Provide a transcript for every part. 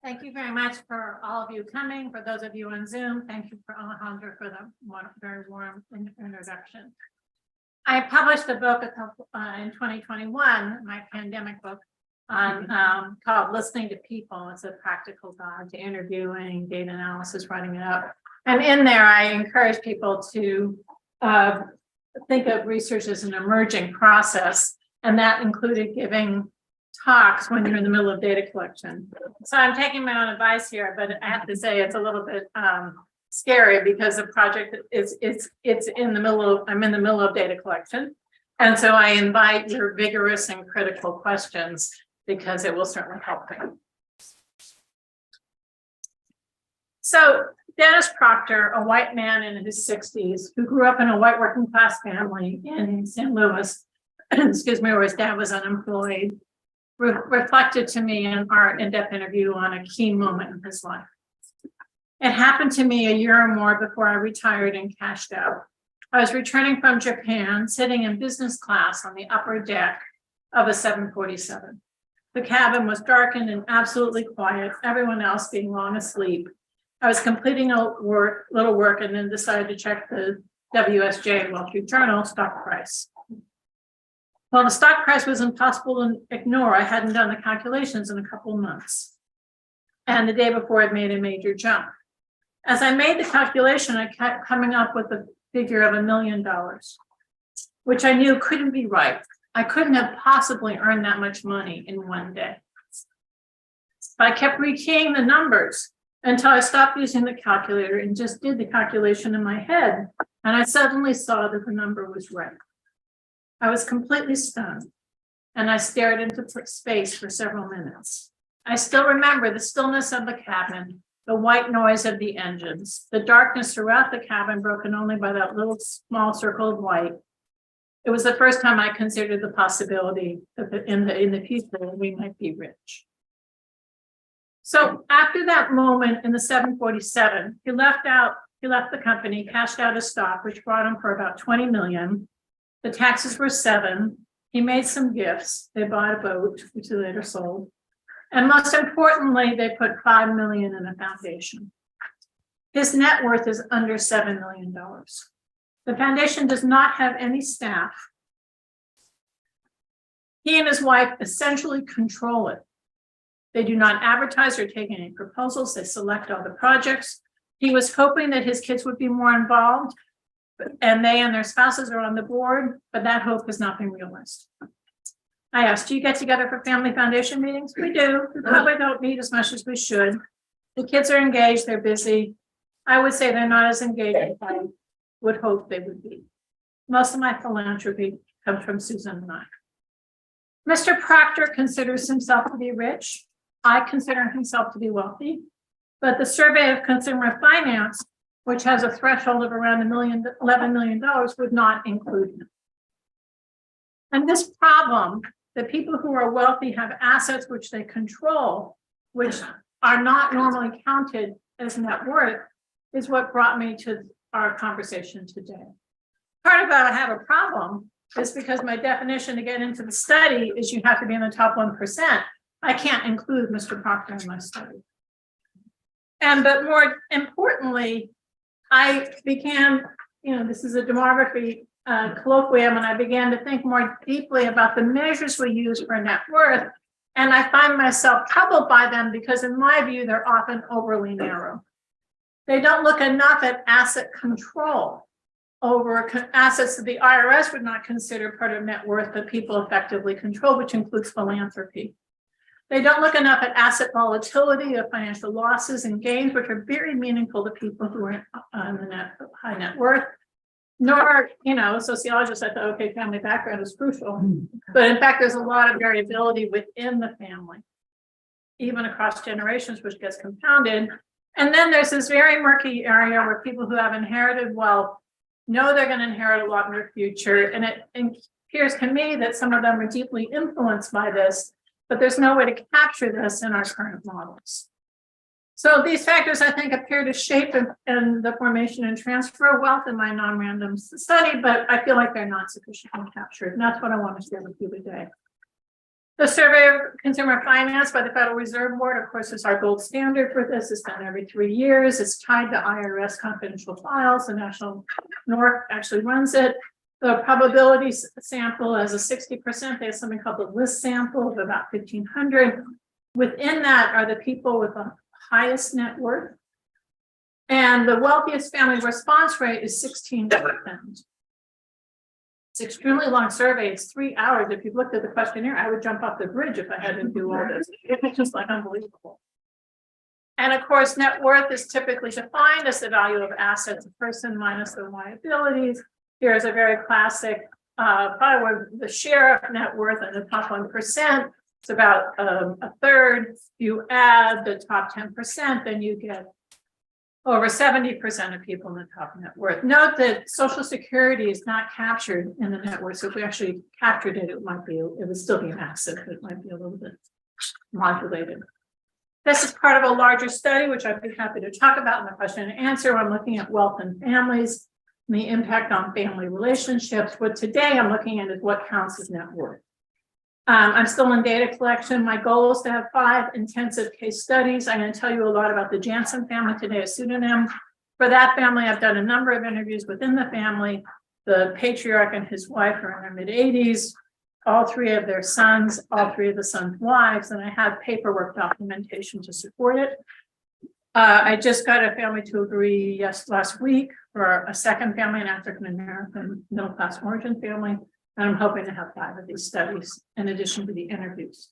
Thank you very much for all of you coming. For those of you on Zoom, thank you for Alejandro for the very warm introduction. I published a book in 2021, my pandemic book, on called Listening to People. It's a practical guide to interviewing, data analysis, writing it up. And in there, I encourage people to think of research as an emerging process, and that included giving talks when you're in the middle of data collection. So I'm taking my own advice here, but I have to say it's a little bit scary because the project it's in the middle of, I'm in the middle of data collection. And so I invite your vigorous and critical questions because it will certainly help me. So Dennis Proctor, a white man in his 60s who grew up in a white working class family in St. Louis, excuse me, where his dad was unemployed, reflected to me in our in-depth interview on a key moment in his life. It happened to me a year or more before I retired and cashed out. I was returning from Japan, sitting in business class on the upper deck of a 747. The cabin was darkened and absolutely quiet, everyone else being long asleep. I was completing a little work and then decided to check the WSJ Wall Street Journal stock price. Well, the stock price was impossible to ignore. I hadn't done the calculations in a couple of months. And the day before, I'd made a major jump. As I made the calculation, I kept coming up with a figure of $1 million, which I knew couldn't be right. I couldn't have possibly earned that much money in one day. But I kept rekeying the numbers until I stopped using the calculator and just did the calculation in my head. And I suddenly saw that the number was right. I was completely stunned, and I stared into space for several minutes. I still remember the stillness of the cabin, the white noise of the engines, the darkness throughout the cabin broken only by that little small circle of light. It was the first time I considered the possibility that in the future we might be rich. So after that moment in the 747, he left the company, cashed out his stock, which brought him for about 20 million. The taxes were 7. He made some gifts. They bought a boat, which he later sold. And most importantly, they put 5 million in a foundation. His net worth is under $7 million. The foundation does not have any staff. He and his wife essentially control it. They do not advertise or take any proposals. They select all the projects. He was hoping that his kids would be more involved, and they and their spouses are on the board, but that hope has not been realized. I asked, do you get together for family foundation meetings? We do. We probably don't meet as much as we should. The kids are engaged, they're busy. I would say they're not as engaged as I would hope they would be. Most of my philanthropy comes from Susan and I. Mr. Proctor considers himself to be rich. I consider himself to be wealthy, but the Survey of Consumer Finance, which has a threshold of around $11 million, would not include him. And this problem, that people who are wealthy have assets which they control, which are not normally counted as net worth, is what brought me to our conversation today. Part of I have a problem is because my definition to get into the study is you have to be in the top 1%. I can't include Mr. Proctor in my study. But more importantly, I began, this is a demography colloquium, and I began to think more deeply about the measures we use for net worth. And I find myself troubled by them because in my view, they're often overly narrow. They don't look enough at asset control over assets that the IRS would not consider part of net worth that people effectively control, which includes philanthropy. They don't look enough at asset volatility of financial losses and gains, which are very meaningful to people who are on the high net worth. Nor, sociologists, I thought, okay, family background is crucial. But in fact, there's a lot of variability within the family, even across generations, which gets compounded. And then there's this very murky area where people who have inherited wealth know they're going to inherit a lot in their future. And it appears to me that some of them are deeply influenced by this, but there's no way to capture this in our current models. So these factors, I think, appear to shape in the formation and transfer of wealth in my non-random study, but I feel like they're not sufficiently captured. And that's what I want to share with you today. The survey of consumer finance by the Federal Reserve Board, of course, is our gold standard for this. It's done every 3 years. It's tied to IRS confidential files. The National NORC actually runs it. The probability sample has a 60%. They have something called the list sample of about 1,500. Within that are the people with the highest net worth. And the wealthiest family response rate is 16%. It's extremely long survey. It's 3 hours. If you've looked at the questionnaire, I would jump off the bridge if I had to do all this. It's just like unbelievable. And of course, net worth is typically defined as the value of assets, a person minus their liabilities. Here's a very classic, probably the share of net worth in the top 1%. It's about a third. You add the top 10%, then you get over 70% of people in the top net worth. Note that Social Security is not captured in the net worth. So if we actually captured it, it would still be an asset, but it might be a little bit modulated. This is part of a larger study, which I'd be happy to talk about in the question and answer. I'm looking at wealth and families and the impact on family relationships. What today I'm looking at is what counts as net worth. I'm still in data collection. My goal is to have 5 intensive case studies. I'm going to tell you a lot about the Jansen family today, a pseudonym. For that family, I've done a number of interviews within the family. The patriarch and his wife are in their mid-80s, all 3 of their sons, all 3 of the sons' wives, and I have paperwork documentation to support it. I just got a family to agree last week for a second family, an African-American middle-class origin family. And I'm hoping to have 5 of these studies in addition to the interviews.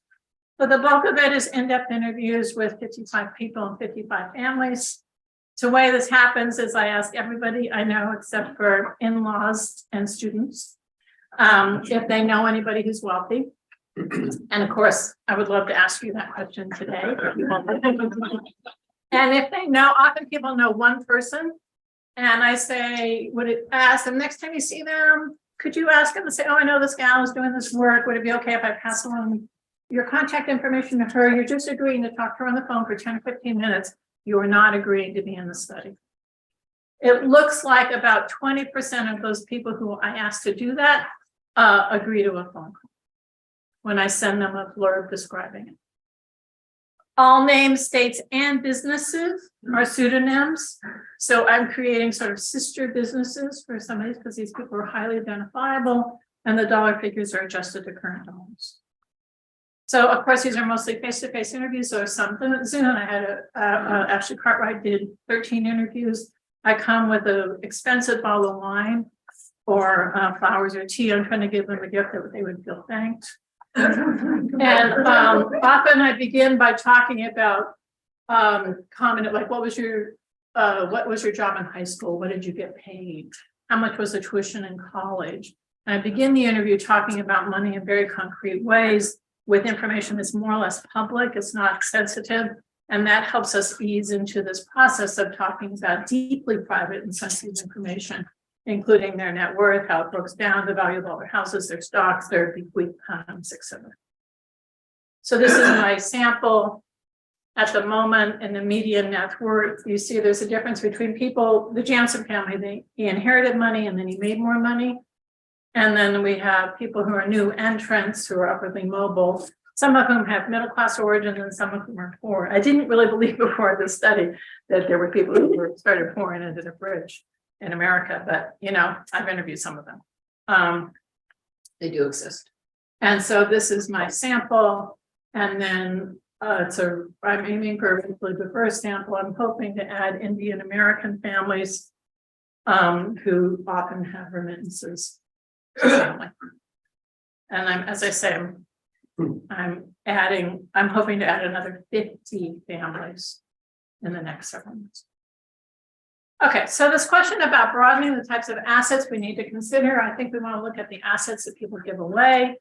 So the bulk of it is in-depth interviews with 55 people and 55 families. So the way this happens is I ask everybody I know, except for in-laws and students, if they know anybody who's wealthy. And of course, I would love to ask you that question today. And if they know, often people know one person. And I say, would it ask them next time you see them? Could you ask them to say, oh, I know this gal is doing this work. Would it be okay if I pass along your contact information to her? You're just agreeing to talk to her on the phone for 10 or 15 minutes. You are not agreeing to be in the study. It looks like about 20% of those people who I asked to do that agree to a phone call when I send them a blurb describing it. All names, states, and businesses are pseudonyms. So I'm creating sort of sister businesses for some of these because these people are highly identifiable and the dollar figures are adjusted to current dollars. So of course, these are mostly face-to-face interviews. So some Zoom, I had Ashley Cartwright did 13 interviews. I come with an expensive bottle of wine or flowers or tea. I'm trying to give them a gift that they would feel thanked. And often I begin by talking about comment like what was your job in high school? What did you get paid? How much was the tuition in college? And I begin the interview talking about money in very concrete ways with information that's more or less public. It's not sensitive. And that helps us ease into this process of talking about deeply private and sensitive information, including their net worth, how it breaks down, the value of all their houses, their stocks, their bequeathed homes, etc. So this is my sample at the moment in the median net worth. You see there's a difference between people, the Jansen family, he inherited money and then he made more money. And then we have people who are new entrants who are upwardly mobile, some of whom have middle-class origins and some of whom are poor. I didn't really believe before this study that there were people who started pouring into the bridge in America, but I've interviewed some of them. They do exist. And so this is my sample. And then I'm aiming for a really diverse sample. I'm hoping to add Indian American families who often have remittances to family. And as I say, I'm hoping to add another 50 families in the next several months. Okay, so this question about broadening the types of assets we need to consider, I think we want to look at the assets that people give away,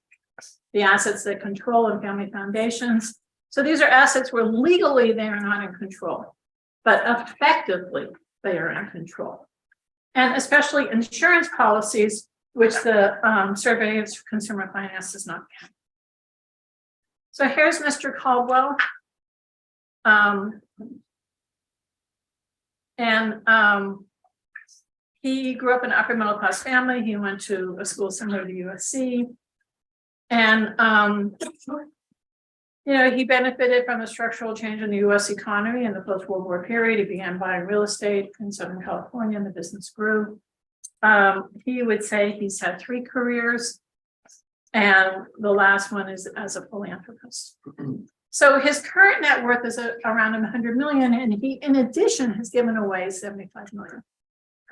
the assets that control and family foundations. So these are assets where legally they are not in control, but effectively they are in control. And especially insurance policies, which the survey of consumer finance does not count. So here's Mr. Caldwell. He grew up in an upper middle class family. He went to a school similar to USC. And He benefited from the structural change in the US economy in the post-World War period. He began buying real estate in Southern California and the business grew. He would say he's had 3 careers, and the last one is as a philanthropist. So his current net worth is around 100 million, and he, in addition, has given away 75 million.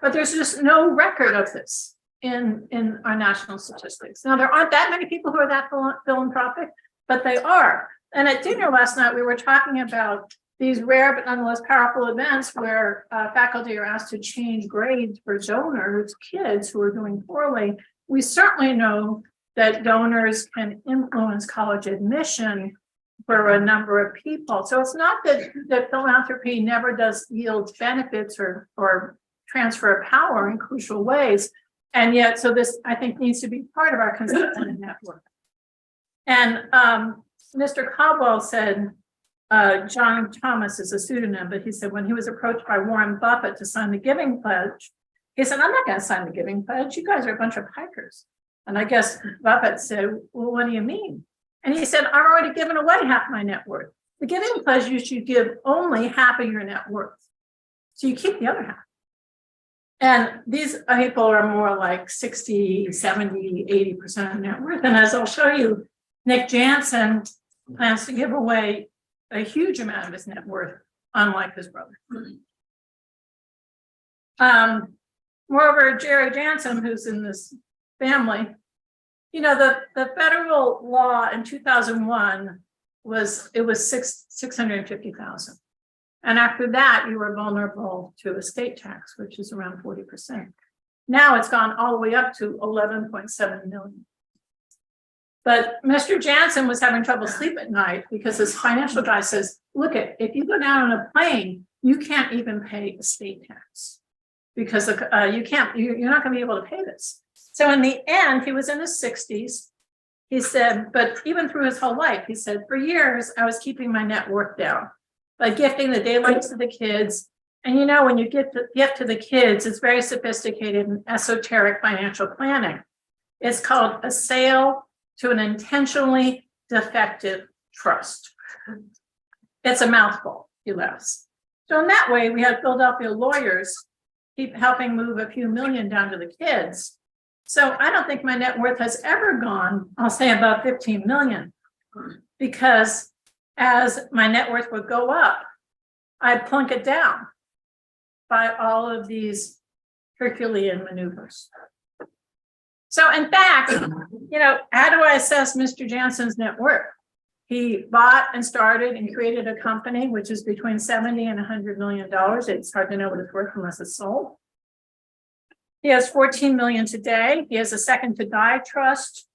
But there's just no record of this in our national statistics. Now, there aren't that many people who are that philanthropic, but they are. And at dinner last night, we were talking about these rare but nonetheless powerful events where faculty are asked to change grades for donors, kids who are doing poorly. We certainly know that donors can influence college admission for a number of people. So it's not that philanthropy never does yield benefits or transfer of power in crucial ways. And yet, so this, I think, needs to be part of our constituent network. And Mr. Caldwell said, John Thomas is a pseudonym, but he said when he was approached by Warren Buffett to sign the Giving Pledge, he said, I'm not going to sign the Giving Pledge. You guys are a bunch of hikers. And I guess Buffett said, well, what do you mean? And he said, I've already given away half my net worth. The Giving Pledge, you should give only half of your net worth. So you keep the other half. And these people are more like 60, 70, 80% of net worth. And as I'll show you, Nick Jansen plans to give away a huge amount of his net worth, unlike his brother. Moreover, Jerry Jansen, who's in this family, the federal law in 2001 was 650,000. And after that, you were vulnerable to a state tax, which is around 40%. Now it's gone all the way up to 11.7 million. But Mr. Jansen was having trouble sleep at night because his financial guy says, look, if you go down on a plane, you can't even pay a state tax because you're not going to be able to pay this. So in the end, he was in his 60s. He said, but even through his whole life, he said, for years, I was keeping my net worth down by gifting the daylights to the kids. And when you gift to the kids, it's very sophisticated and esoteric financial planning. It's called a sale to an intentionally defective trust. It's a mouthful, he laughs. So in that way, we had Philadelphia lawyers keep helping move a few million down to the kids. So I don't think my net worth has ever gone, I'll say about 15 million, because as my net worth would go up, I'd plunk it down by all of these Herculean maneuvers. So in fact, how do I assess Mr. Jansen's net worth? He bought and started and created a company, which is between 70 and $100 million. It's hard to know what it's worth unless it's sold. He has 14 million today. He has a second to die trust,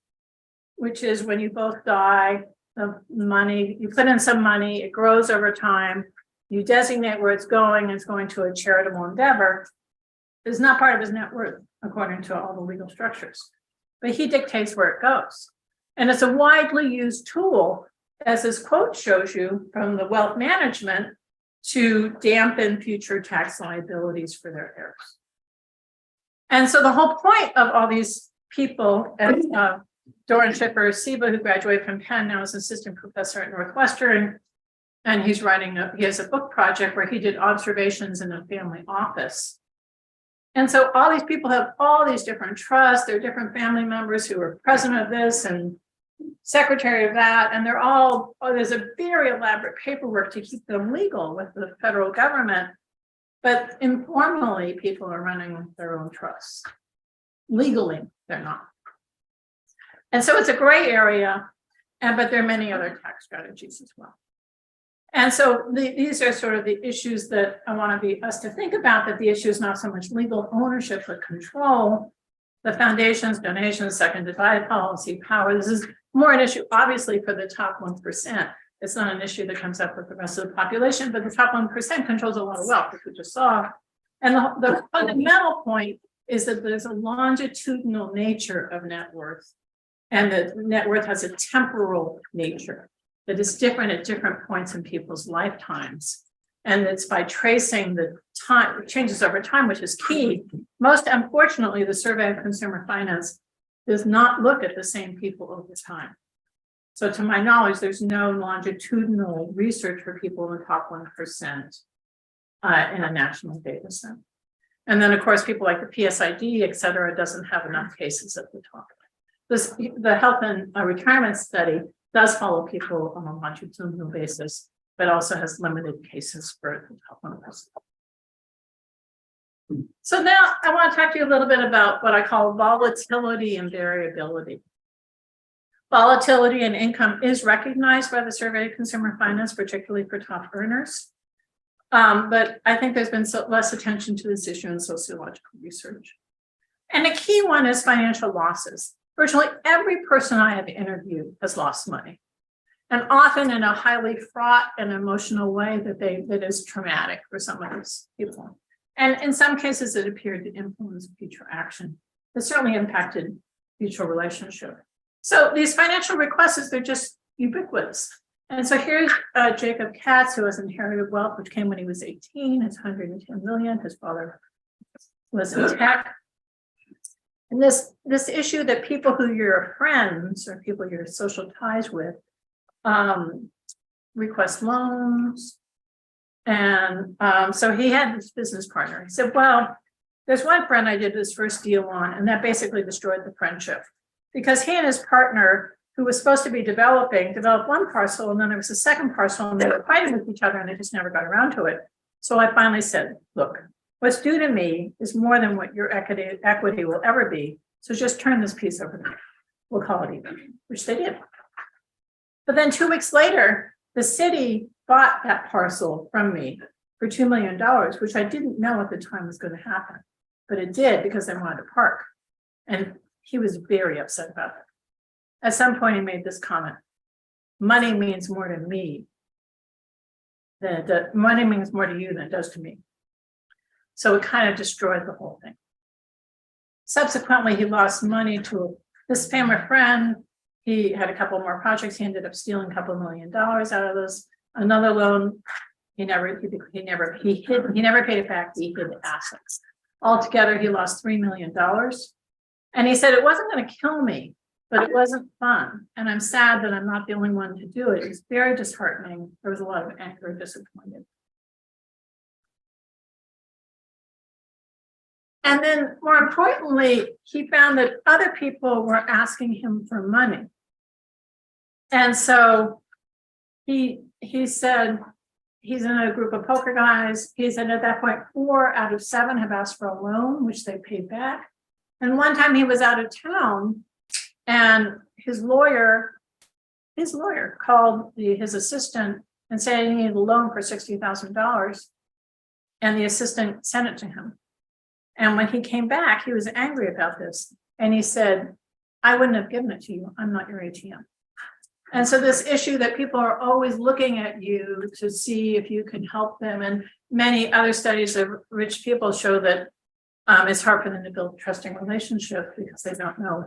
which is when you both die, the money, you put in some money, it grows over time. You designate where it's going to a charitable endeavor. It's not part of his net worth, according to all the legal structures, but he dictates where it goes. And it's a widely used tool, as this quote shows you, from the wealth management to dampen future tax liabilities for their heirs. And so the whole point of all these people, and Doran Schiffer-Seba, who graduated from Penn, now is assistant professor at Northwestern, and he has a book project where he did observations in a family office. And so all these people have all these different trusts. There are different family members who are president of this and secretary of that, and there's a very elaborate paperwork to keep them legal with the federal government. But informally, people are running their own trusts. Legally, they're not. And so it's a gray area, but there are many other tax strategies as well. And so these are sort of the issues that I want us to think about, that the issue is not so much legal ownership, but control. The foundations, donations, second to die policy, power. This is more an issue, obviously, for the top 1%. It's not an issue that comes up with the rest of the population, but the top 1% controls a lot of wealth, which we just saw. And the fundamental point is that there's a longitudinal nature of net worth, and that net worth has a temporal nature that is different at different points in people's lifetimes. And it's by tracing the time, changes over time, which is key. Most unfortunately, the survey of consumer finance does not look at the same people over time. So to my knowledge, there's no longitudinal research for people in the top 1% in a national data set. And then, of course, people like the PSID, et cetera, doesn't have enough cases at the top. The health and retirement study does follow people on a longitudinal basis, but also has limited cases for the top 1%. So now I want to talk to you a little bit about what I call volatility and variability. Volatility in income is recognized by the Survey of Consumer Finance, particularly for top earners. But I think there's been less attention to this issue in sociological research. And a key one is financial losses. Virtually every person I have interviewed has lost money, and often in a highly fraught and emotional way that is traumatic for some of these people. And in some cases, it appeared to influence future action. It certainly impacted future relationship. So these financial requests, they're just ubiquitous. And so here's Jacob Katz, who has inherited wealth, which came when he was 18, his 110 million. His father was in tech. And this issue that people who you're friends or people you're social ties with request loans. And so he had this business partner. He said, well, there's one friend I did this first deal on, and that basically destroyed the friendship. Because he and his partner, who was supposed to be developed one parcel, and then there was a second parcel, and they were fighting with each other, and they just never got around to it. So I finally said, look, what's due to me is more than what your equity will ever be. So just turn this piece over to me. We'll call it even, which they did. But then 2 weeks later, the city bought that parcel from me for $2 million, which I didn't know at the time was going to happen. But it did because they wanted to park. And he was very upset about it. At some point, he made this comment: money means more to me than it does. Money means more to you than it does to me. So it kind of destroyed the whole thing. Subsequently, he lost money to this family friend. He had a couple more projects. He ended up stealing a couple $1 million out of this. Another loan, he never paid it back. He hid the assets. Altogether, he lost $3 million. And he said, it wasn't going to kill me, but it wasn't fun. And I'm sad that I'm not the only one to do it. It was very disheartening. There was a lot of anger and disappointment. And then more importantly, he found that other people were asking him for money. And so he said, he's in a group of poker guys. He said at that point, 4 out of 7 have asked for a loan, which they paid back. And one time he was out of town, and his lawyer called his assistant and said he needed a loan for $60,000. And the assistant sent it to him. And when he came back, he was angry about this. And he said, I wouldn't have given it to you. I'm not your ATM. And so this issue that people are always looking at you to see if you can help them. And many other studies of rich people show that it's hard for them to build a trusting relationship because they don't know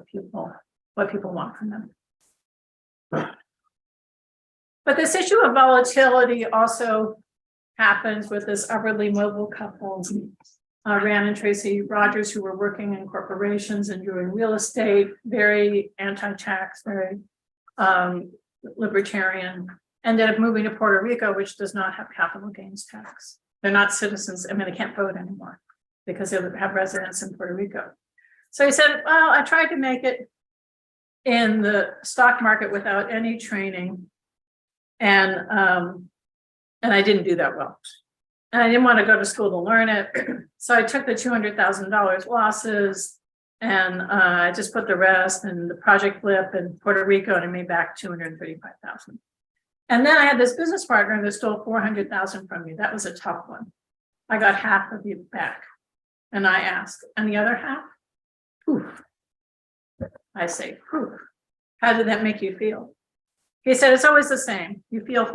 what people want from them. But this issue of volatility also happens with this upwardly mobile couple, Rand and Tracy Rogers, who were working in corporations and doing real estate, very anti-tax, very libertarian, ended up moving to Puerto Rico, which does not have capital gains tax. They're not citizens. I mean, they can't vote anymore because they have residence in Puerto Rico. So he said, well, I tried to make it in the stock market without any training. And I didn't do that well. And I didn't want to go to school to learn it. So I took the $200,000 losses and I just put the rest in the project flip in Puerto Rico, and I made back $235,000. And then I had this business partner that stole $400,000 from me. That was a tough one. I got half of it back. And I asked, and the other half? Poof. I say, poof. How did that make you feel? He said, it's always the same. You feel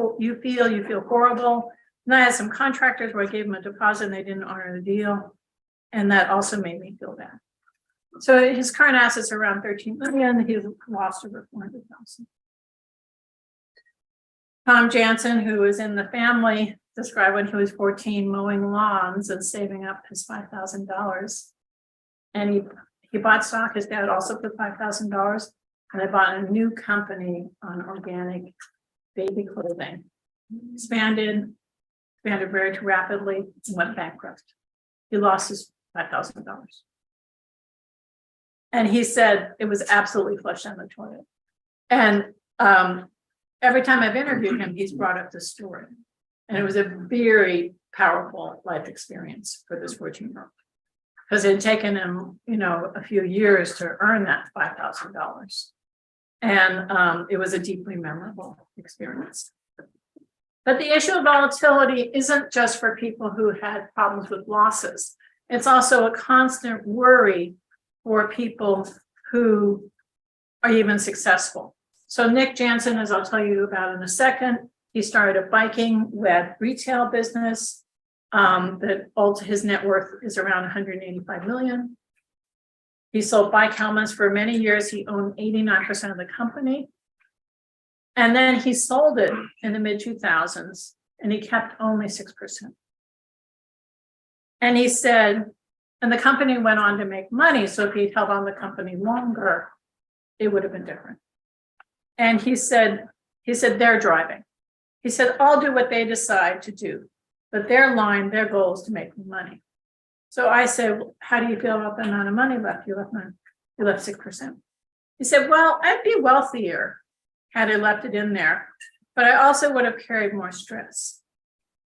horrible. And I had some contractors where I gave them a deposit and they didn't honor the deal. And that also made me feel bad. So his current assets are around 13 million. He's lost over 400,000. Tom Jansen, who was in the family, described when he was 14 mowing lawns and saving up his $5,000. And he bought stock. His dad also put $5,000. and I bought a new company on organic baby clothing. Expanded very too rapidly, and went bankrupt. He lost his $5,000. And he said it was absolutely flushed down the toilet. And every time I've interviewed him, he's brought up this story. And it was a very powerful life experience for this 14-year-old. Because it had taken him, a few years to earn that $5,000. And it was a deeply memorable experience. But the issue of volatility isn't just for people who had problems with losses. It's also a constant worry for people who are even successful. So Nick Jansen, as I'll tell you about in a second, he started a biking web retail business that his net worth is around 185 million. He sold bike helmets for many years. He owned 89% of the company. And then he sold it in the mid 2000s and he kept only 6%. And he said, and the company went on to make money. So if he'd held on the company longer, it would have been different. And he said, they're driving. He said, I'll do what they decide to do, but their goal is to make money. So I said, well, how do you feel about the amount of money left? You left 6%. He said, well, I'd be wealthier had I left it in there, but I also would have carried more stress.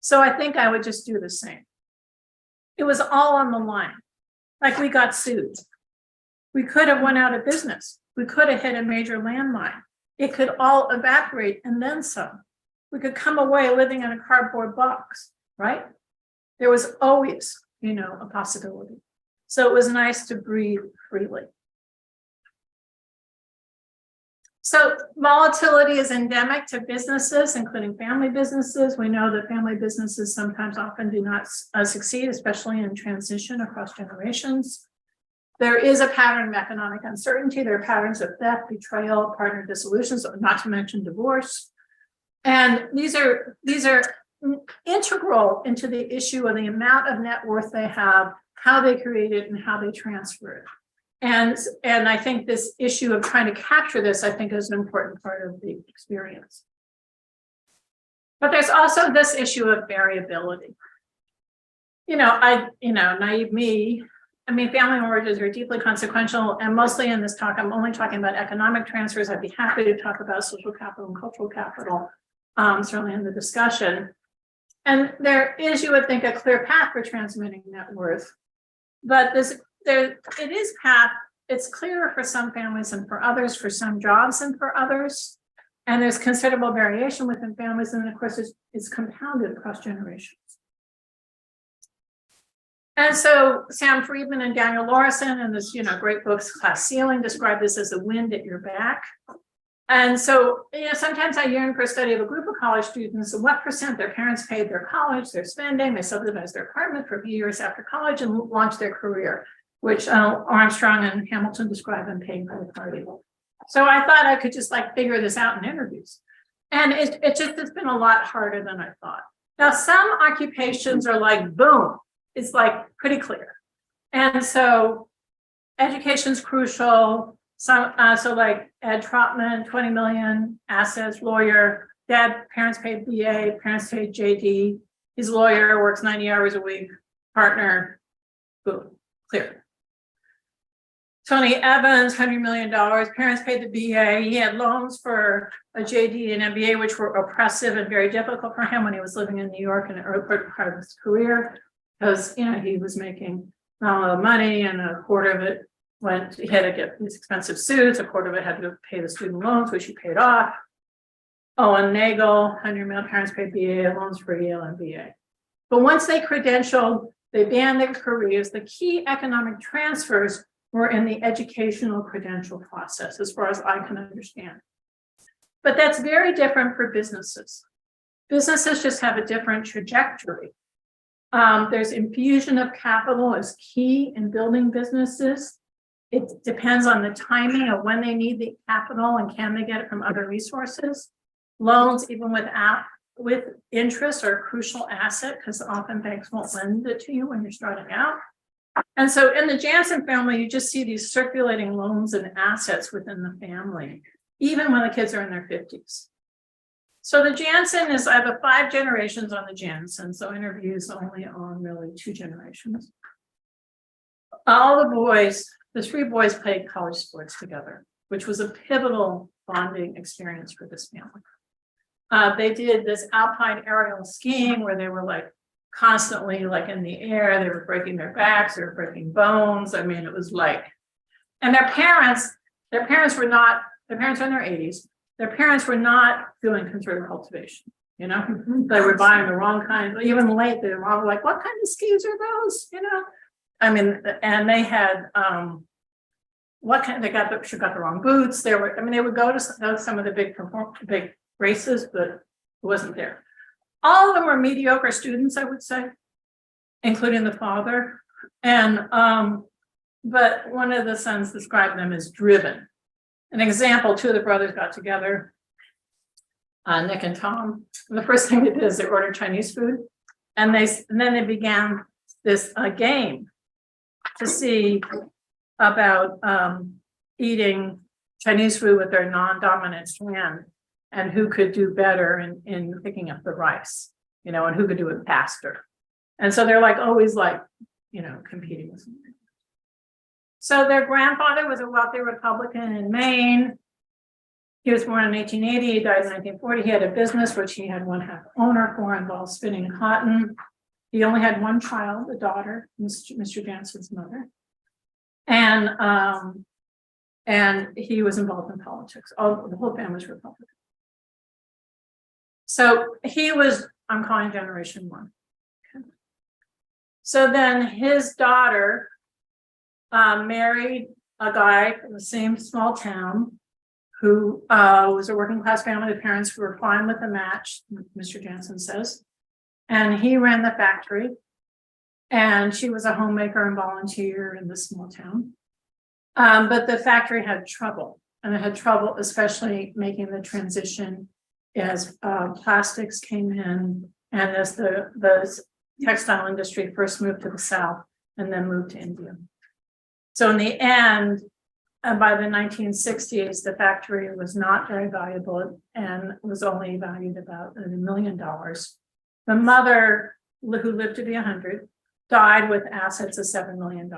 So I think I would just do the same. It was all on the line. Like we got sued. We could have went out of business. We could have hit a major landmine. It could all evaporate and then some. We could come away living in a cardboard box, right? There was always, a possibility. So it was nice to breathe freely. So volatility is endemic to businesses, including family businesses. We know that family businesses often do not succeed, especially in transition across generations. There is a pattern of economic uncertainty. There are patterns of theft, betrayal, partner dissolutions, not to mention divorce. And these are integral into the issue of the amount of net worth they have, how they create it, and how they transfer it. And I think this issue of trying to capture this, I think, is an important part of the experience. But there's also this issue of variability. Naive me, family origins are deeply consequential, and mostly in this talk, I'm only talking about economic transfers. I'd be happy to talk about social capital and cultural capital, certainly in the discussion. And there is, you would think, a clear path for transmitting net worth, but it's clearer for some families and for others, for some jobs and for others. And there's considerable variation within families, and of course, it's compounded across generations. And so Sam Friedman and Daniel Lorison in this, great books, Class Ceiling, describe this as the wind at your back. And so, sometimes I yearn for a study of a group of college students and what percent their parents paid their college, their spending, they subsidized their apartment for a few years after college and launched their career, which Armstrong and Hamilton describe in Paying for the Party. So I thought I could just figure this out in interviews. And it's been a lot harder than I thought. Now, some occupations are boom, it's pretty clear. And so education's crucial. Ed Trotman, 20 million assets, lawyer, parents paid BA, parents paid JD. He's a lawyer, works 90 hours a week, partner, boom, clear. Tony Evans, $100 million, parents paid the BA. He had loans for a JD and MBA, which were oppressive and very difficult for him when he was living in New York in the early part of his career, because he was making not a lot of money, and a quarter of it he had to get these expensive suits, a quarter of it had to pay the student loans, which he paid off. Owen Nagel, 100 million, parents paid BA loans for Yale and BA. But once they credentialed, they banned their careers. The key economic transfers were in the educational credential process, as far as I can understand. But that's very different for businesses. Businesses just have a different trajectory. There's infusion of capital is key in building businesses. It depends on the timing of when they need the capital and can they get it from other resources. Loans, even with interest, are a crucial asset because often banks won't lend it to you when you're starting out. And so in the Jansen family, you just see these circulating loans and assets within the family, even when the kids are in their 50s. So the Jansen is, I have 5 generations on the Jansen, so interviews only on really 2 generations. All the boys, the 3 boys played college sports together, which was a pivotal bonding experience for this family. They did this alpine aerial skiing where they were like constantly like in the air, they were breaking their backs, they were breaking bones. I mean, it was like, and their parents were not, their parents were in their 80s. Their parents were not doing conservative cultivation, you know, they were buying the wrong kind, even late, they were all like, what kind of skis are those, you know? I mean, and they had, they got the wrong boots. They would go to some of the big races, but it wasn't there. All of them were mediocre students, I would say, including the father. And, but one of the sons described them as driven. An example, 2 of the brothers got together, Nick and Tom. And the first thing they did is they ordered Chinese food. And then they began this game to see about eating Chinese food with their non-dominant hand and who could do better in picking up the rice, you know, and who could do it faster. And so they're like always like, you know, competing with something. So their grandfather was a wealthy Republican in Maine. He was born in 1880, he died in 1940. He had a business which he had 1/2 owner for, involved spinning cotton. He only had 1 child, a daughter, Mr. Jansen's mother. And he was involved in politics. The whole family was Republican. So he was, I'm calling generation 1. Okay. So then his daughter married a guy from the same small town who was a working class family. The parents were fine with the match, Mr. Jansen says. And he ran the factory. And she was a homemaker and volunteer in this small town. But the factory had trouble. And it had trouble, especially making the transition as plastics came in and as the textile industry first moved to the South and then moved to India. So in the end, by the 1960s, the factory was not very valuable and was only valued about $1 million. The mother, who lived to be 100, died with assets of $7 million.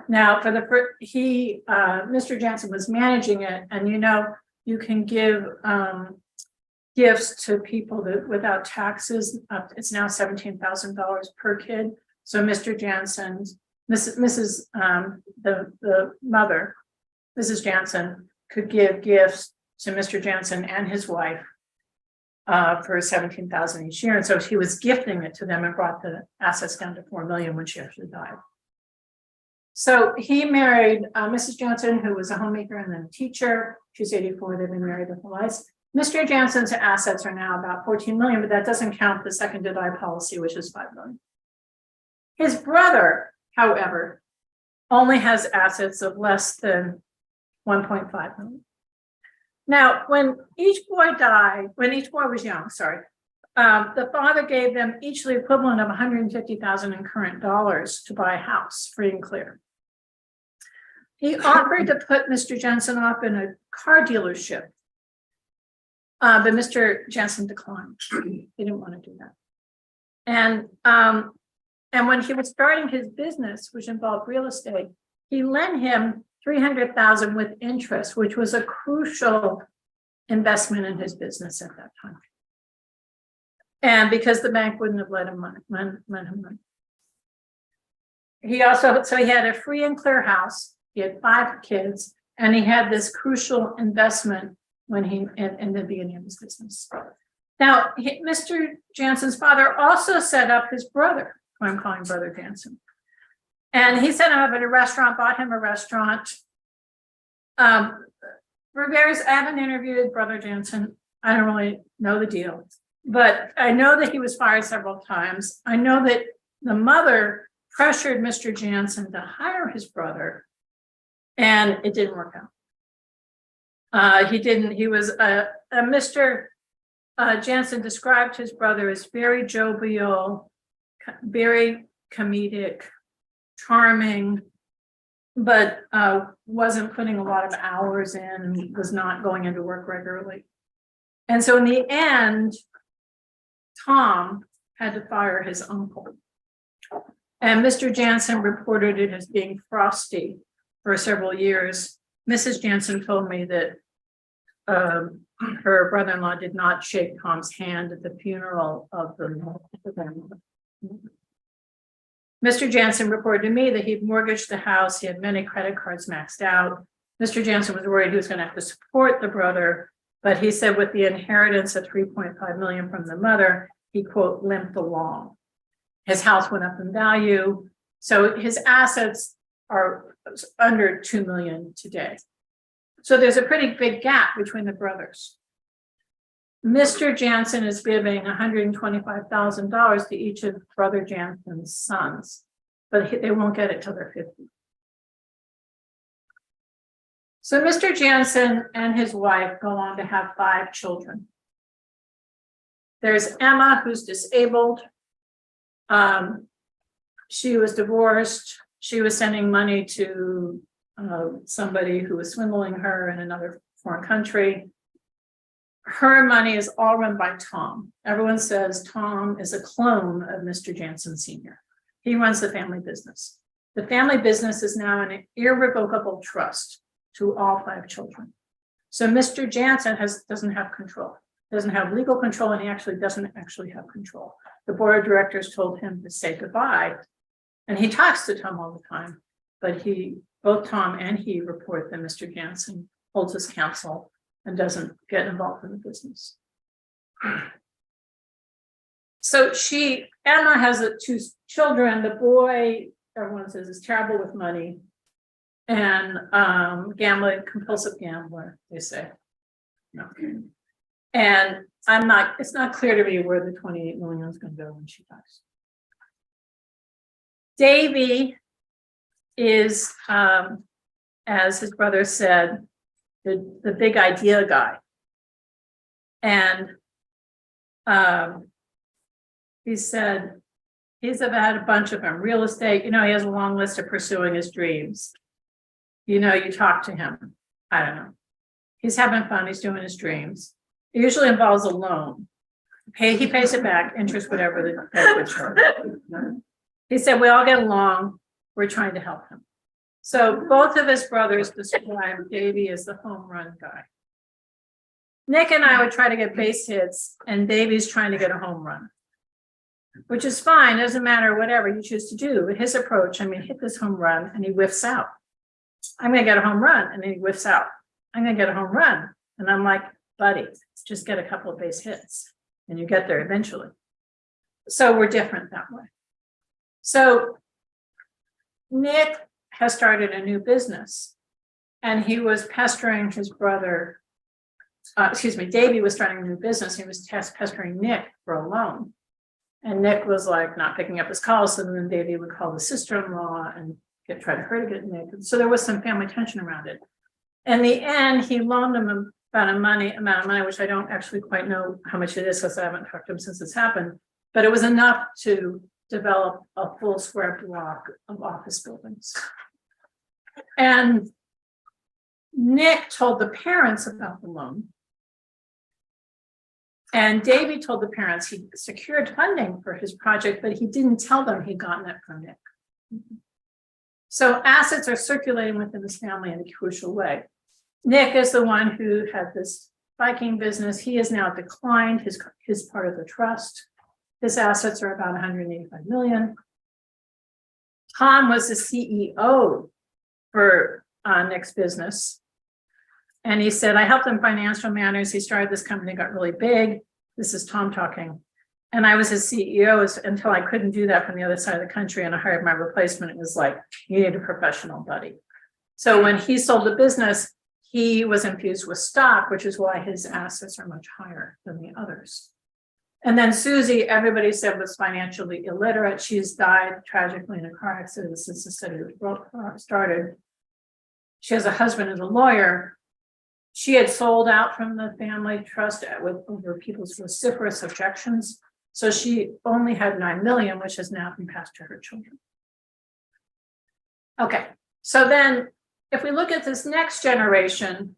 Now, Mr. Jansen was managing it, and you know, you can give gifts to people without taxes. It's now $17,000 per kid. So Mr. Jansen, the mother, Mrs. Jansen, could give gifts to Mr. Jansen and his wife for $17,000 each year. And so he was gifting it to them and brought the assets down to $4 million when she actually died. So he married Mrs. Jansen, who was a homemaker and then a teacher. She's 84, they've been married their whole lives. Mr. Jansen's assets are now about 14 million, but that doesn't count the second to die policy, which is 5 million. His brother, however, only has assets of less than 1.5 million. Now, when each boy was young, the father gave them each the equivalent of $150,000 in current dollars to buy a house, free and clear. He offered to put Mr. Jansen up in a car dealership, but Mr. Jansen declined. He didn't want to do that. And when he was starting his business, which involved real estate, he lent him $300,000 with interest, which was a crucial investment in his business at that time. And because the bank wouldn't have let him money. He had a free and clear house. He had 5 kids, and he had this crucial investment when in the beginning of his business. Now, Mr. Jansen's father also set up his brother, who I'm calling Brother Jansen. And he set him up at a restaurant, bought him a restaurant. I haven't interviewed Brother Jansen. I don't really know the deal, but I know that he was fired several times. I know that the mother pressured Mr. Jansen to hire his brother, and it didn't work out. Mr. Jansen described his brother as very jovial, very comedic, charming, but wasn't putting a lot of hours in, was not going into work regularly. And so in the end, Tom had to fire his uncle. And Mr. Jansen reported it as being frosty for several years. Mrs. Jansen told me that her brother-in-law did not shake Tom's hand at the funeral of the family. Mr. Jansen reported to me that he'd mortgaged the house. He had many credit cards maxed out. Mr. Jansen was worried he was going to have to support the brother, but he said with the inheritance of $3.5 million from the mother, he, quote, limped along. His house went up in value. So his assets are under $2 million today. So there's a pretty big gap between the brothers. Mr. Jansen is giving $125,000 to each of Brother Jansen's sons, but they won't get it till they're 50. So Mr. Jansen and his wife go on to have 5 children. There's Emma, who's disabled. She was divorced. She was sending money to somebody who was swindling her in another foreign country. Her money is all run by Tom. Everyone says Tom is a clone of Mr. Jansen Sr. He runs the family business. The family business is now an irrevocable trust to all 5 children. So Mr. Jansen doesn't have control, doesn't have legal control, and he actually doesn't have control. The board of directors told him to say goodbye, and he talks to Tom all the time, but both Tom and he report that Mr. Jansen holds his counsel and doesn't get involved in the business. So Emma has 2 children. The boy, everyone says, is terrible with money and gambling, compulsive gambler, they say. No. And it's not clear to me where the $28 million is going to go when she dies. Davy is, as his brother said, the big idea guy. And he said he's had a bunch of them. Real estate, he has a long list of pursuing his dreams. You talk to him. I don't know. He's having fun. He's doing his dreams. It usually involves a loan. He pays it back, interest, whatever the Fed would charge. He said, we all get along. We're trying to help him. So both of his brothers describe Davy as the home run guy. Nick and I would try to get base hits, and Davy's trying to get a home run, which is fine. Doesn't matter, whatever you choose to do. But his approach, hit this home run, and he whiffs out. I'm going to get a home run, and he whiffs out. I'm going to get a home run. And I'm like, buddy, just get a couple of base hits, and you get there eventually. So we're different that way. So Nick has started a new business, and he was pestering his brother. Davy was starting a new business. He was pestering Nick for a loan, and Nick was like not picking up his calls. So then Davy would call the sister-in-law and try to hurt Nick. So there was some family tension around it. In the end, he loaned him about amount of money, which I don't actually quite know how much it is because I haven't talked to him since this happened. But it was enough to develop a full square block of office buildings. And Nick told the parents about the loan. And Davy told the parents he secured funding for his project, but he didn't tell them he'd gotten it from Nick. So assets are circulating within this family in a crucial way. Nick is the one who had this biking business. He has now declined his part of the trust. His assets are about $185 million. Tom was the CEO for Nick's business. And he said, I helped him financial matters. He started this company, got really big. This is Tom talking. And I was his CEO until I couldn't do that from the other side of the country. And I hired my replacement. It was like, you need a professional buddy. So when he sold the business, he was infused with stock, which is why his assets are much higher than the others. And then Susie, everybody said was financially illiterate. She's died tragically in a car accident since the study started. She has a husband who's a lawyer. She had sold out from the family trust over people's vociferous objections. So she only had $9 million, which has now been passed to her children. Okay, so then if we look at this next generation,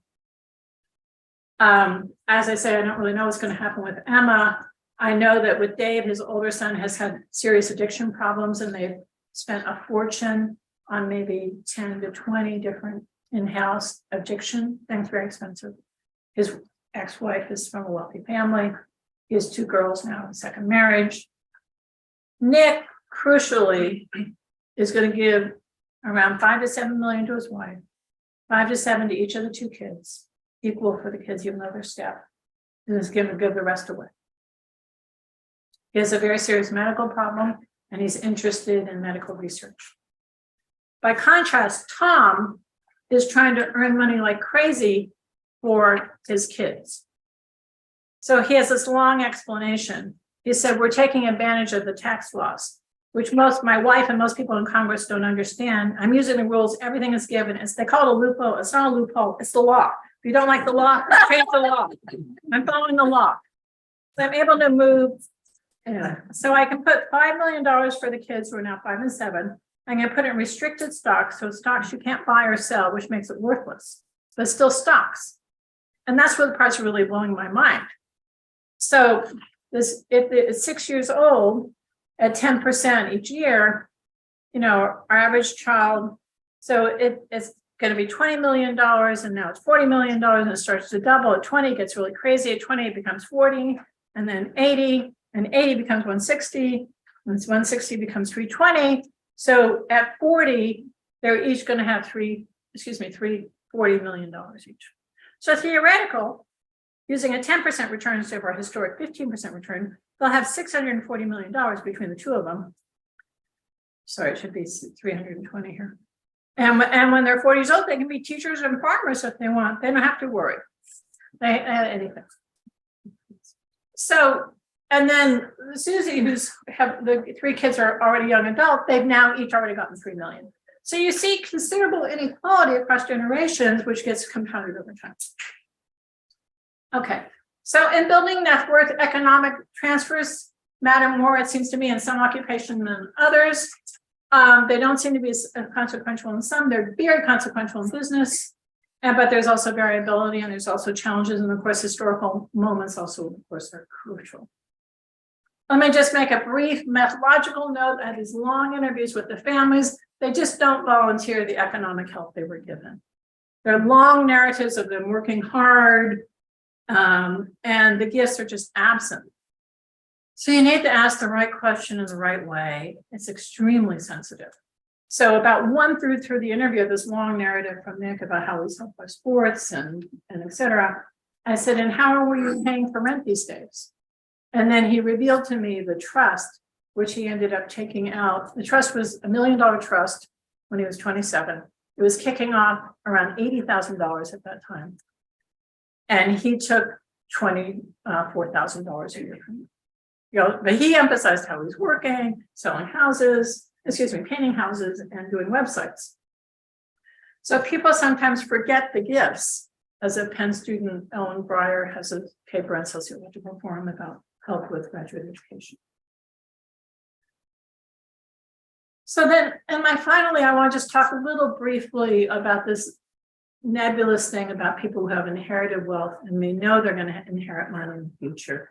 as I say, I don't really know what's going to happen with Emma. I know that with Dave, his older son has had serious addiction problems, and they've spent a fortune on maybe 10 to 20 different in-house addiction things, very expensive. His ex-wife is from a wealthy family. He has 2 girls now in a second marriage. Nick, crucially, is going to give around 5 to 7 million to his wife, 5 to 7 to each of the 2 kids, equal for the kids, even though they're step, and is going to give the rest away. He has a very serious medical problem, and he's interested in medical research. By contrast, Tom is trying to earn money like crazy for his kids. So he has this long explanation. He said, we're taking advantage of the tax laws, which my wife and most people in Congress don't understand. I'm using the rules, everything is given. They call it a loophole. It's not a loophole, it's the law. If you don't like the law, change the law. I'm following the law. So I'm able to move. Yeah. So I can put $5 million for the kids who are now 5 and 7. I'm going to put it in restricted stocks, so stocks you can't buy or sell, which makes it worthless, but still stocks. And that's where the parts are really blowing my mind. So this, if it's 6 years old at 10% each year, our average child, so it's going to be $20 million, and now it's $40 million, and it starts to double. At 20, it gets really crazy. At 20, it becomes 40, and then 80. And 80 becomes 160, and 160 becomes 320. So at 40, they're each going to have $340 million each. So theoretical, using a 10% return instead of our historic 15% return, they'll have $640 million between the 2 of them. Sorry, it should be 320 here. And when they're 40 years old, they can be teachers and farmers if they want. They don't have to worry. They anything. So. And then Susie, who's have the 3 kids are already young adult, they've now each already gotten 3 million. So you see considerable inequality across generations, which gets compounded over time. Okay, so in building net worth, economic transfers matter more, it seems to me, in some occupation than others. They don't seem to be as consequential in some. They're very consequential in business, but there's also variability, and there's also challenges, and of course, historical moments also, of course, are crucial. Let me just make a brief methodological note. I had these long interviews with the families. They just don't volunteer the economic help they were given. They're long narratives of them working hard, and the gifts are just absent. So you need to ask the right question in the right way. It's extremely sensitive. So about 1 through the interview, this long narrative from Nick about how he's helped by sports and et cetera, I said, and how are you paying for rent these days? And then he revealed to me the trust, which he ended up taking out. The trust was $1 million trust when he was 27. It was kicking off around $80,000 at that time. And he took $24,000 a year from me. But he emphasized how he's working, selling houses, painting houses and doing websites. So people sometimes forget the gifts, as a Penn student, Ellen Breyer, has a paper on sociological reform about help with graduate education. So then, finally, I want to just talk a little briefly about this nebulous thing about people who have inherited wealth and they know they're going to inherit money in the future.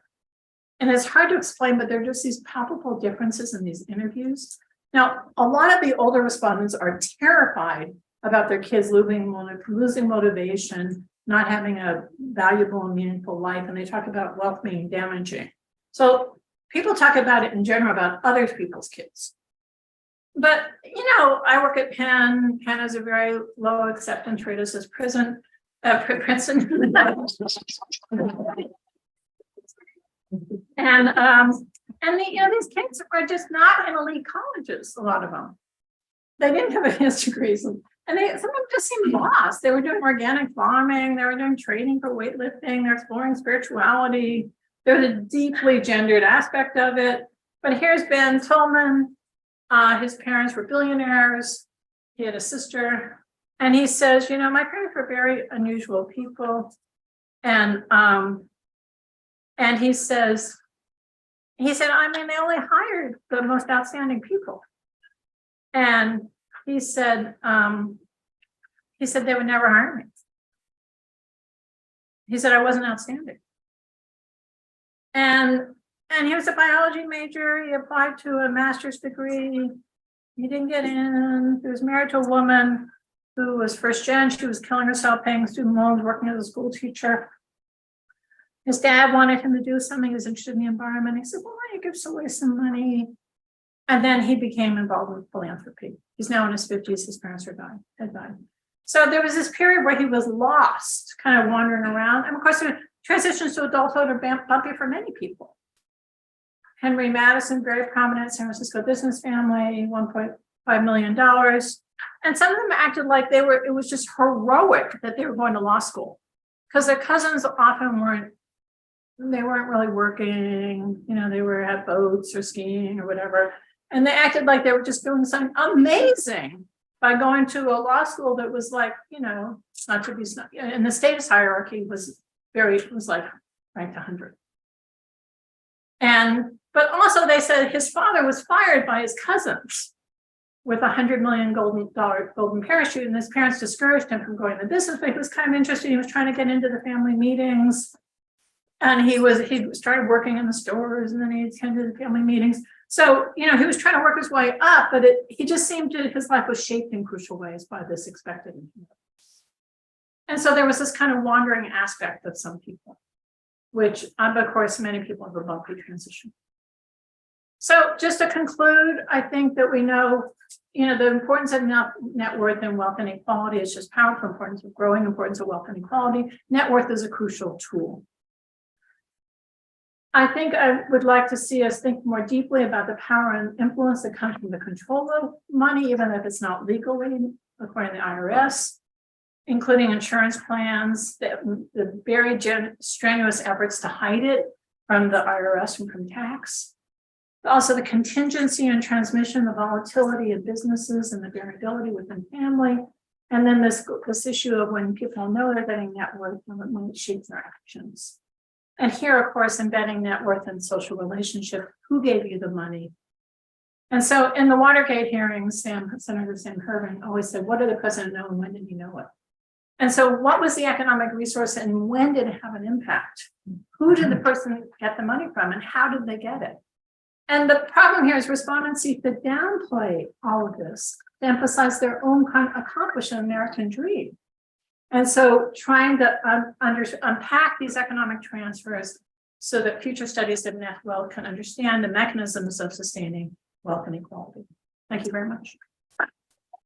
And it's hard to explain, but there are just these palpable differences in these interviews. Now, a lot of the older respondents are terrified about their kids losing motivation, not having a valuable and meaningful life, and they talk about wealth being damaging. So people talk about it in general about other people's kids. But, I work at Penn. Penn is a very low acceptance rate as Princeton. These kids were just not in elite colleges, a lot of them. They didn't have advanced degrees. And some of them just seemed lost. They were doing organic farming. They were doing training for weightlifting. They're exploring spirituality. There's a deeply gendered aspect of it. But here's Ben Tolman. His parents were billionaires. He had a sister. And he says, my parents were very unusual people. And he said, they only hired the most outstanding people. And he said they would never hire me. He said I wasn't outstanding. And he was a biology major. He applied to a master's degree. He didn't get in. He was married to a woman who was first gen. She was killing herself, paying student loans, working as a school teacher. His dad wanted him to do something. He was interested in the environment. He said, well, why don't you give away some money? And then he became involved with philanthropy. He's now in his 50s. His parents had died. So there was this period where he was lost, kind of wandering around. And of course, transitions to adulthood are bumpy for many people. Henry Madison, very prominent San Francisco business family, $1.5 million. And some of them acted like it was just heroic that they were going to law school, because their cousins often weren't really working, they had boats or skiing or whatever. And they acted like they were just doing something amazing by going to a law school that was like, not to be, and the status hierarchy was like ranked 100. But also they said his father was fired by his cousins with $100 million golden parachute, and his parents discouraged him from going to business, but he was kind of interested. He was trying to get into the family meetings, and he started working in the stores, and then he attended the family meetings. So, he was trying to work his way up, but he just seemed his life was shaped in crucial ways by this expected. And so there was this kind of wandering aspect of some people, which, of course, many people have a bumpy transition. So just to conclude, I think that we know, the importance of net worth and wealth inequality is just powerful. Importance of growing importance of wealth inequality. Net worth is a crucial tool. I think I would like to see us think more deeply about the power and influence that comes from the control of money, even if it's not legally, according to the IRS, including insurance plans, the very strenuous efforts to hide it from the IRS and from tax. Also the contingency and transmission, the volatility of businesses and the variability within family. And then this issue of when people know they're getting net worth and when it shapes their actions. And here, of course, embedding net worth in social relationship. Who gave you the money? And so in the Watergate hearings, Senator Sam Kirby always said, what did the president know and when did he know it? And so what was the economic resource and when did it have an impact? Who did the person get the money from and how did they get it? And the problem here is respondents seek to downplay all of this, to emphasize their own accomplishment, American dream. And so trying to unpack these economic transfers so that future studies of net wealth can understand the mechanisms of sustaining wealth inequality. Thank you very much.